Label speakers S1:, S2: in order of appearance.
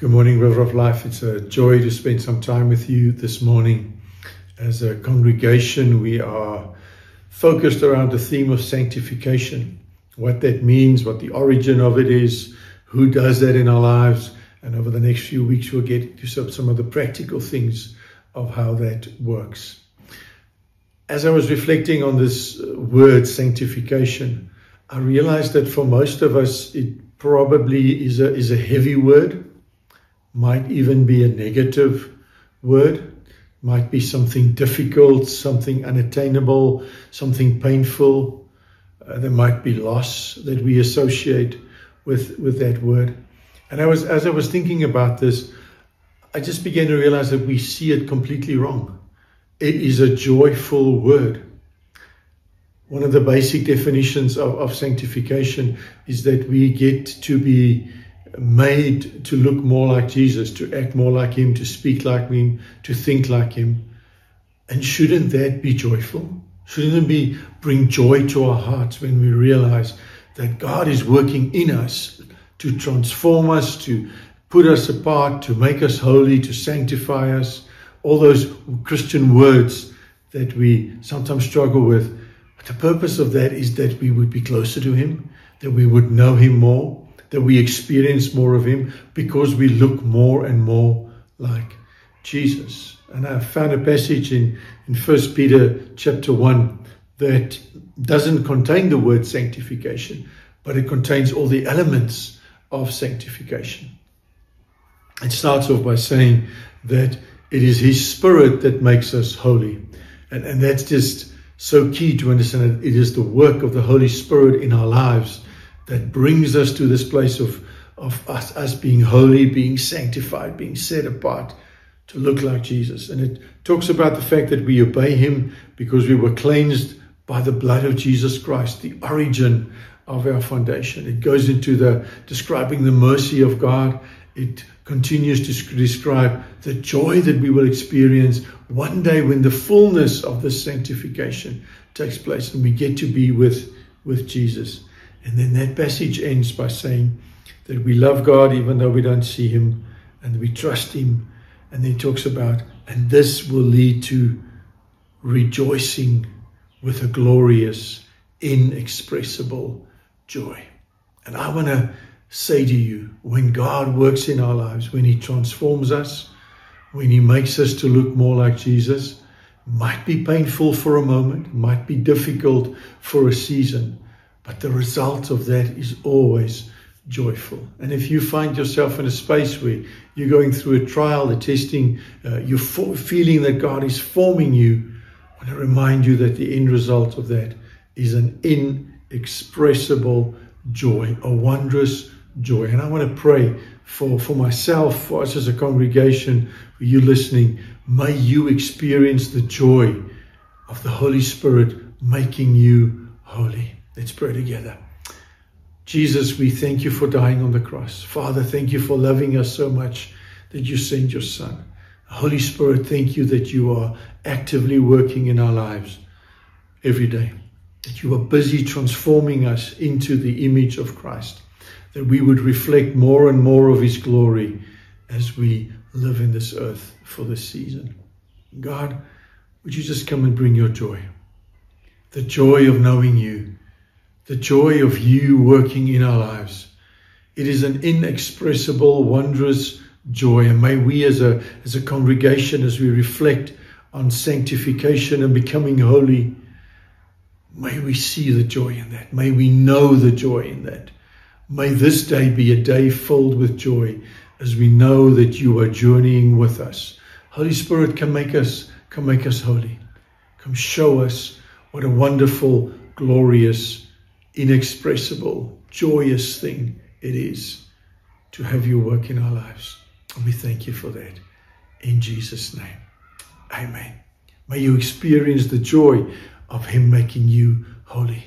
S1: Good morning, River of Life. It's a joy to spend some time with you this morning. As a congregation, we are focused around the theme of sanctification, what that means, what the origin of it is, who does that in our lives. And over the next few weeks, we'll get to some of the practical things of how that works. As I was reflecting on this word sanctification, I realized that for most of us, it probably is a heavy word, might even be a negative word, might be something difficult, something unattainable, something painful. There might be loss that we associate with that word. And as I was thinking about this, I just began to realize that we see it completely wrong. It is a joyful word. One of the basic definitions of sanctification is that we get to be made to look more like Jesus, to act more like him, to speak like him, to think like him. And shouldn't that be joyful? Shouldn't it bring joy to our hearts when we realize that God is working in us to transform us, to put us apart, to make us holy, to sanctify us? All those Christian words that we sometimes struggle with. But the purpose of that is that we would be closer to him, that we would know him more, that we experience more of him because we look more and more like Jesus. And I found a passage in 1 Peter chapter 1 that doesn't contain the word sanctification, but it contains all the elements of sanctification. It starts off by saying that it is his Spirit that makes us holy. And that's just so key to understand that it is the work of the Holy Spirit in our lives that brings us to this place of us being holy, being sanctified, being set apart to look like Jesus. And it talks about the fact that we obey him because we were cleansed by the blood of Jesus Christ, the origin of our foundation. It goes into describing the mercy of God. It continues to describe the joy that we will experience one day when the fullness of this sanctification takes place and we get to be with Jesus. And then that passage ends by saying that we love God even though we don't see him, and we trust him. And then he talks about, and this will lead to rejoicing with a glorious, inexpressible joy. And I want to say to you, when God works in our lives, when he transforms us, when he makes us to look more like Jesus, might be painful for a moment, might be difficult for a season, but the result of that is always joyful. And if you find yourself in a space where you're going through a trial, a testing, you're feeling that God is forming you, I want to remind you that the end result of that is an inexpressible joy, a wondrous joy. And I want to pray for myself, for us as a congregation, for you listening. May you experience the joy of the Holy Spirit making you holy. Let's pray together. Jesus, we thank you for dying on the cross. Father, thank you for loving us so much that you sent your Son. Holy Spirit, thank you that you are actively working in our lives every day, that you are busy transforming us into the image of Christ, that we would reflect more and more of his glory as we live in this earth for this season. God, would you just come and bring your joy, the joy of knowing you, the joy of you working in our lives. It is an inexpressible, wondrous joy. And may we as a congregation, as we reflect on sanctification and becoming holy, may we see the joy in that. May we know the joy in that. May this day be a day filled with joy as we know that you are journeying with us. Holy Spirit, come make us holy. Come show us what a wonderful, glorious, inexpressible, joyous thing it is to have you work in our lives. And we thank you for that. In Jesus' name, amen. May you experience the joy of him making you holy.